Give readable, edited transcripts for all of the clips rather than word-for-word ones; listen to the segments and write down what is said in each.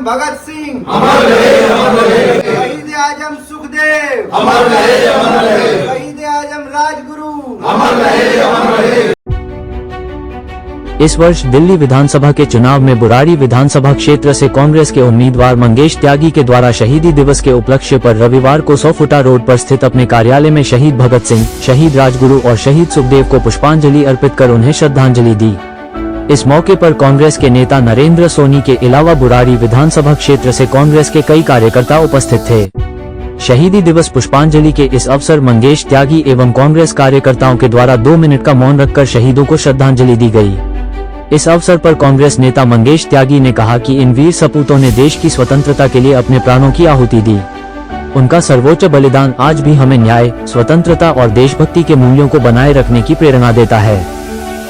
भगत सिंह, अमर रहे, अमर रहे। शहीद आजम सुखदेव, अमर रहे, अमर रहे। शहीद आजम राजगुरु, अमर रहे, अमर रहे। इस वर्ष दिल्ली विधानसभा के चुनाव में बुराड़ी विधानसभा क्षेत्र से कांग्रेस के उम्मीदवार मंगेश त्यागी के द्वारा शहीदी दिवस के उपलक्ष्य पर रविवार को 100 फुटा रोड पर स्थित अपने कार्यालय में शहीद भगत सिंह, शहीद राजगुरु और शहीद सुखदेव को पुष्पांजलि अर्पित कर उन्हें श्रद्धांजलि दी। इस मौके पर कांग्रेस के नेता नरेंद्र सोनी के अलावा बुराड़ी विधानसभा क्षेत्र से कांग्रेस के कई कार्यकर्ता उपस्थित थे। शहीदी दिवस पुष्पांजलि के इस अवसर मंगेश त्यागी एवं कांग्रेस कार्यकर्ताओं के द्वारा 2 मिनट का मौन रखकर शहीदों को श्रद्धांजलि दी गई। इस अवसर पर कांग्रेस नेता मंगेश त्यागी ने कहा कि इन वीर सपूतों ने देश की स्वतंत्रता के लिए अपने प्राणों की आहुति दी। उनका सर्वोच्च बलिदान आज भी हमें न्याय, स्वतंत्रता और देशभक्ति के मूल्यों को बनाए रखने की प्रेरणा देता है।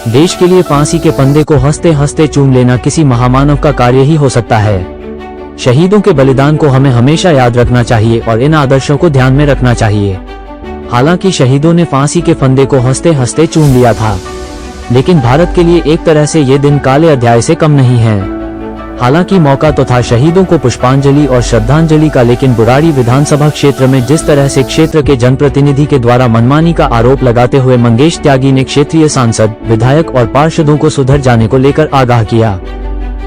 देश के लिए फांसी के फंदे को हंसते हंसते चूम लेना किसी महामानव का कार्य ही हो सकता है। शहीदों के बलिदान को हमें हमेशा याद रखना चाहिए और इन आदर्शों को ध्यान में रखना चाहिए। हालांकि शहीदों ने फांसी के फंदे को हंसते हंसते चूम लिया था, लेकिन भारत के लिए एक तरह से ये दिन काले अध्याय से कम नहीं है। हालांकि मौका तो था शहीदों को पुष्पांजलि और श्रद्धांजलि का, लेकिन बुराड़ी विधानसभा क्षेत्र में जिस तरह से क्षेत्र के जनप्रतिनिधि के द्वारा मनमानी का आरोप लगाते हुए मंगेश त्यागी ने क्षेत्रीय सांसद, विधायक और पार्षदों को सुधर जाने को लेकर आगाह किया।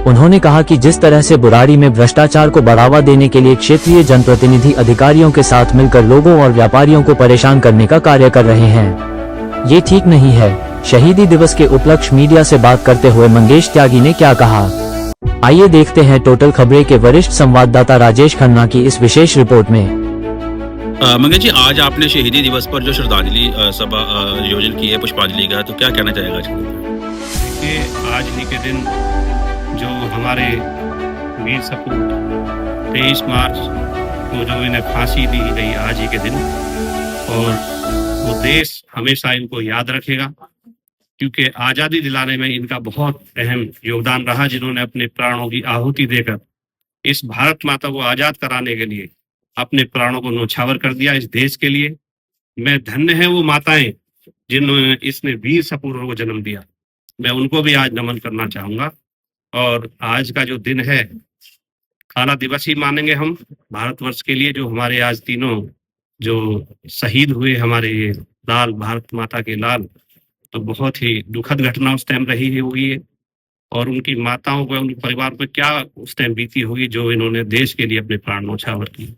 उन्होंने कहा कि जिस तरह से बुराड़ी में भ्रष्टाचार को बढ़ावा देने के लिए क्षेत्रीय जनप्रतिनिधि अधिकारियों के साथ मिलकर लोगों और व्यापारियों को परेशान करने का कार्य कर रहे हैं, ये ठीक नहीं है। शहीदी दिवस के उपलक्ष्य मीडिया से बात करते हुए मंगेश त्यागी ने क्या कहा, आइए देखते हैं टोटल खबरें के वरिष्ठ संवाददाता राजेश खन्ना की इस विशेष रिपोर्ट में। मंगेश जी, आज आपने शहीदी दिवस पर जो श्रद्धांजलि सभा आयोजन की है, पुष्पांजलि का, तो क्या कहना चाहेगा? देखिए, आज ही के दिन जो हमारे वीर सपूत 23 मार्च को जो इन्हें फांसी दी गई, आज ही के दिन, और वो देश हमेशा इनको याद रखेगा, क्योंकि आज़ादी दिलाने में इनका बहुत अहम योगदान रहा, जिन्होंने अपने प्राणों की आहुति देकर इस भारत माता को आज़ाद कराने के लिए अपने प्राणों को न्यौछावर कर दिया इस देश के लिए। मैं धन्य है वो माताएं जिन्होंने इसने वीर सपूतों को जन्म दिया, मैं उनको भी आज नमन करना चाहूँगा। और आज का जो दिन है, काला दिवस ही मानेंगे हम भारतवर्ष के लिए, जो हमारे आज तीनों जो शहीद हुए, हमारे ये लाल, भारत माता के लाल, तो बहुत ही दुखद घटना उस टाइम रही होगी है, और उनकी माताओं को, उनके परिवार पर क्या उस टाइम बीती होगी, जो इन्होंने देश के लिए अपने प्राण न्यौछावर किए।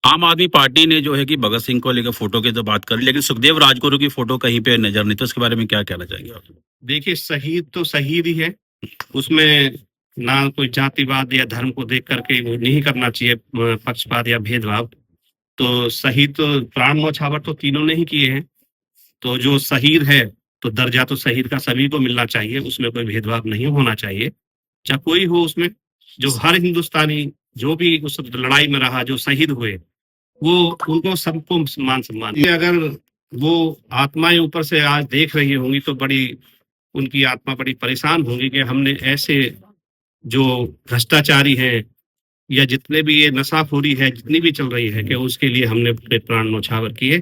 आम आदमी पार्टी ने जो है कि भगत सिंह को लेकर फोटो की तो बात करी, लेकिन सुखदेव राजगुरु की फोटो कहीं पे नजर नहीं, तो उसके बारे में क्या कहना चाहेंगे आप? देखिए, शहीद तो शहीद ही है, उसमें ना कोई जातिवाद या धर्म को देख करके वो नहीं करना चाहिए पक्षपात या भेदभाव। तो शहीद तो प्राण न्यौछावर तो तीनों ने ही किए हैं, तो जो शहीद है तो दर्जा तो शहीद का सभी को मिलना चाहिए, उसमें कोई भेदभाव नहीं होना चाहिए, चाहे कोई हो उसमें। जो हर हिंदुस्तानी जो भी उस लड़ाई में रहा, जो शहीद हुए, वो उनको सबको मान सम्मान। अगर वो आत्माएं ऊपर से आज देख रही होंगी तो बड़ी उनकी आत्मा बड़ी परेशान होगी कि हमने ऐसे जो भ्रष्टाचारी हैं या जितने भी ये नशाखोरी है जितनी भी चल रही है, कि उसके लिए हमने अपने प्राण न्यौछावर किए।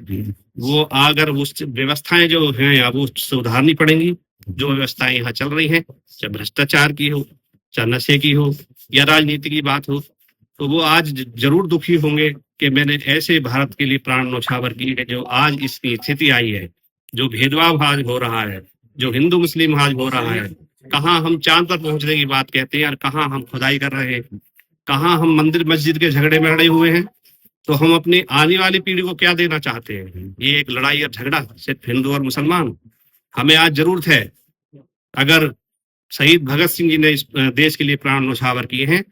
वो अगर उस व्यवस्थाएं जो हैं वो सुधारनी पड़ेंगी, जो व्यवस्थाएं यहाँ चल रही हैं, चाहे भ्रष्टाचार की हो, चाहे नशे की हो, या राजनीति की बात हो, तो वो आज जरूर दुखी होंगे कि मैंने ऐसे भारत के लिए प्राण न्यौछावर किए है, जो आज इसकी स्थिति आई है, जो भेदभाव आज हो रहा है, जो हिंदू मुस्लिम आज हो रहा है, कहाँ हम चांद पर पहुंचने की बात कहते हैं और कहाँ हम खुदाई कर रहे हैं, कहाँ हम मंदिर मस्जिद के झगड़े में अड़े हुए हैं। तो हम अपनी आने वाली पीढ़ी को क्या देना चाहते हैं? ये एक लड़ाई और झगड़ा सिर्फ हिंदू और मुसलमान? हमें आज जरूरत है, अगर शहीद भगत सिंह जी ने इस देश के लिए प्राण न्यौछावर किए हैं,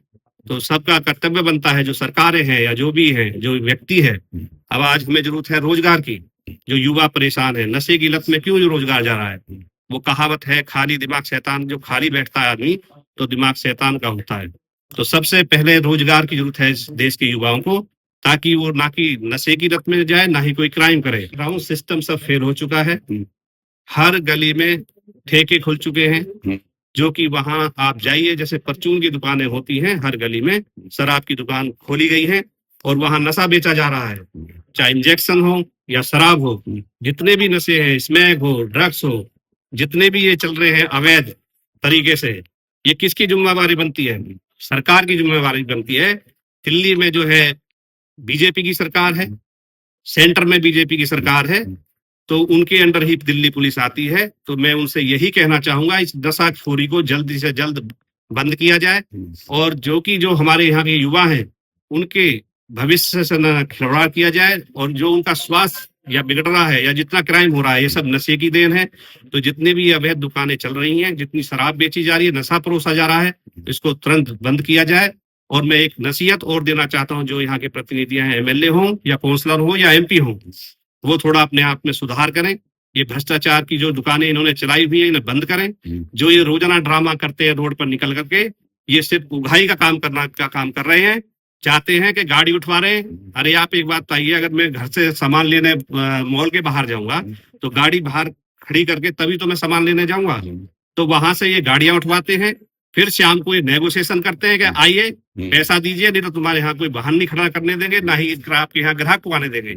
तो सबका कर्तव्य बनता है, जो सरकारें हैं या जो भी हैं, जो व्यक्ति है। अब आज हमें जरूरत है रोजगार की। जो युवा परेशान है, नशे की लत में क्यों रोजगार जा रहा है? वो कहावत है, खाली दिमाग शैतान, जो खाली बैठता है आदमी तो दिमाग शैतान का होता है। तो सबसे पहले रोजगार की जरूरत है इस देश के युवाओं को, ताकि वो ना कि नशे की लत में जाए, ना ही कोई क्राइम करे। ग्राउंड सिस्टम सब फेल हो चुका है, हर गली में ठेके खुल चुके हैं, जो कि वहां आप जाइए, जैसे परचून की दुकानें होती हैं, हर गली में शराब की दुकान खोली गई है और वहां नशा बेचा जा रहा है, चाहे इंजेक्शन हो या शराब हो, जितने भी नशे हैं, स्मैक हो, ड्रग्स हो, जितने भी ये चल रहे हैं अवैध तरीके से, ये किसकी जिम्मेदारी बनती है? सरकार की जिम्मेवारी बनती है। दिल्ली में जो है बीजेपी की सरकार है, सेंटर में बीजेपी की सरकार है, तो उनके अंडर ही दिल्ली पुलिस आती है। तो मैं उनसे यही कहना चाहूंगा, इस नशाखोरी को जल्दी से जल्द बंद किया जाए और जो हमारे यहाँ के युवा हैं उनके भविष्य से न खिलवाड़ किया जाए, और जो उनका स्वास्थ्य या बिगड़ रहा है या जितना क्राइम हो रहा है ये सब नशे की देन है। तो जितने भी अवैध दुकानें चल रही हैं, जितनी शराब बेची जा रही है, नशा परोसा जा रहा है, इसको तुरंत बंद किया जाए। और मैं एक नसीहत और देना चाहता हूं, जो यहाँ के प्रतिनिधि हैं, एमएलए हों या काउंसलर हो या एमपी हों, वो थोड़ा अपने आप में सुधार करें। ये भ्रष्टाचार की जो दुकानें इन्होंने चलाई हुई है इन्हें बंद करें। जो ये रोजाना ड्रामा करते हैं रोड पर निकल करके, ये सिर्फ उगाही का काम कर रहे हैं। चाहते हैं कि गाड़ी उठवा रहे हैं। अरे आप एक बात बताइए, अगर मैं घर से सामान लेने मॉल के बाहर जाऊंगा तो गाड़ी बाहर खड़ी करके तभी तो मैं सामान लेने जाऊंगा। तो वहां से ये गाड़ियां उठवाते हैं, फिर शाम को ये नेगोशिएशन करते हैं कि आइए पैसा दीजिए, नहीं तो तुम्हारे यहाँ कोई वाहन नहीं खड़ा करने देंगे, ना ही आपके यहाँ ग्राहक को आने देंगे।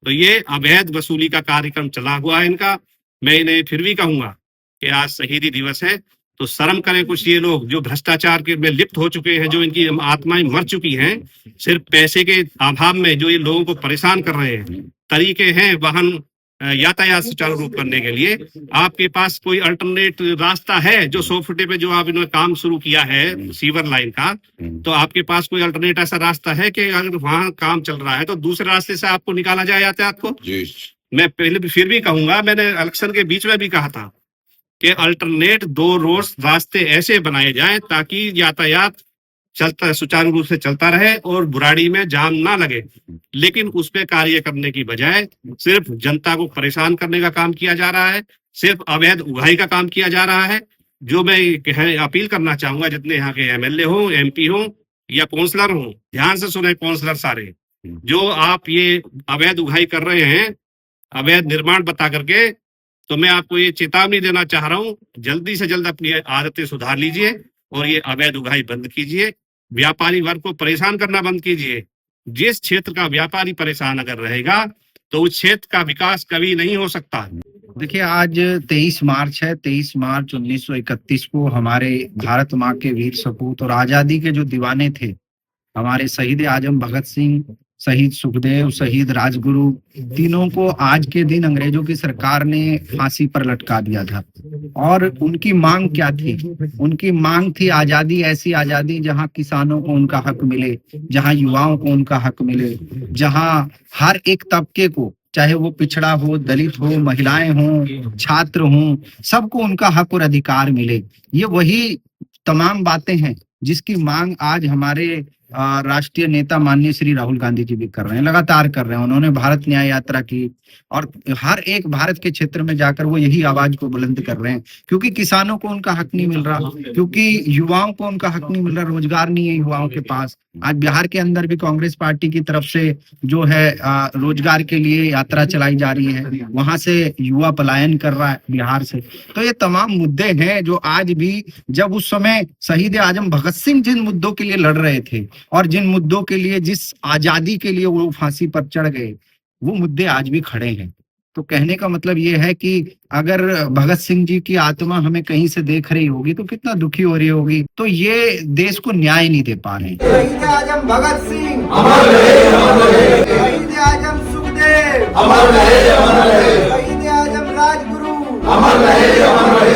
तो ये अवैध वसूली का कार्यक्रम चला हुआ है इनका। मैं इन्हें फिर भी कहूंगा कि आज शहीदी दिवस है, तो शर्म करें कुछ ये लोग जो भ्रष्टाचार के में लिप्त हो चुके हैं, जो इनकी आत्माएं मर चुकी हैं सिर्फ पैसे के अभाव में, जो ये लोगों को परेशान कर रहे हैं। तरीके हैं वाहन यातायात सुचारू रूप करने के लिए। आपके पास कोई अल्टरनेट रास्ता है? जो 100 फुटे पे जो आप इन्होंने काम शुरू किया है सीवर लाइन का, तो आपके पास कोई अल्टरनेट ऐसा रास्ता है कि अगर वहां काम चल रहा है तो दूसरे रास्ते से आपको निकाला जाए यातायात को? मैं पहले भी फिर भी कहूंगा, मैंने इलेक्शन के बीच में भी कहा था कि अल्टरनेट 2 रोड रास्ते ऐसे बनाए जाएं ताकि यातायात सुचारू रूप से चलता रहे और बुराड़ी में जाम ना लगे। लेकिन उस पे कार्य करने की बजाय सिर्फ जनता को परेशान करने का काम किया जा रहा है, सिर्फ अवैध उगाही का काम किया जा रहा है। जो मैं अपील करना चाहूंगा, जितने यहाँ के एमएलए हो, एमपी हो या काउंसलर हो, ध्यान से सुने काउंसलर सारे, जो आप ये अवैध उगाही कर रहे हैं, अवैध निर्माण बता करके, तो मैं आपको ये चेतावनी देना चाह रहा हूँ, जल्दी से जल्द अपनी आदतें सुधार लीजिए और ये अवैध उगाही बंद कीजिए। व्यापारी वर्ग को परेशान करना बंद कीजिए। जिस क्षेत्र का व्यापारी परेशान अगर रहेगा तो उस क्षेत्र का विकास कभी नहीं हो सकता। देखिए, आज 23 मार्च है। 23 मार्च 1931 को हमारे भारत माँ के वीर सपूत और आजादी के जो दीवाने थे, हमारे शहीद आजम भगत सिंह, शहीद सुखदेव, शहीद राजगुरु, तीनों को आज के दिन अंग्रेजों की सरकार ने फांसी पर लटका दिया था। और उनकी मांग क्या थी? उनकी मांग थी आजादी, ऐसी आजादी जहां किसानों को उनका हक मिले, जहां युवाओं को उनका हक मिले, जहां हर एक तबके को, चाहे वो पिछड़ा हो, दलित हो, महिलाएं हो, छात्र हो, सबको उनका हक और अधिकार मिले। ये वही तमाम बातें हैं जिसकी मांग आज हमारे राष्ट्रीय नेता माननीय श्री राहुल गांधी जी भी कर रहे हैं, लगातार कर रहे हैं। उन्होंने भारत न्याय यात्रा की और हर एक भारत के क्षेत्र में जाकर वो यही आवाज को बुलंद कर रहे हैं, क्योंकि किसानों को उनका हक नहीं मिल रहा, क्योंकि युवाओं को उनका हक नहीं मिल रहा, रोजगार नहीं है युवाओं के पास। आज बिहार के अंदर भी कांग्रेस पार्टी की तरफ से जो है रोजगार के लिए यात्रा चलाई जा रही है, वहां से युवा पलायन कर रहा है बिहार से। तो ये तमाम मुद्दे हैं जो आज भी, जब उस समय शहीद आजम भगत सिंह जिन मुद्दों के लिए लड़ रहे थे और जिन मुद्दों के लिए, जिस आजादी के लिए वो फांसी पर चढ़ गए, वो मुद्दे आज भी खड़े हैं। तो कहने का मतलब ये है कि अगर भगत सिंह जी की आत्मा हमें कहीं से देख रही होगी तो कितना दुखी हो रही होगी। तो ये देश को न्याय नहीं दे पा रहे। शहीद आजम भगत सिंह अमर रहे, अमर रहे। शहीद आजम सुखदेव अमर रहे, अमर रहे। शहीद आजम राजगुरु अमर रहे, अमर रहे।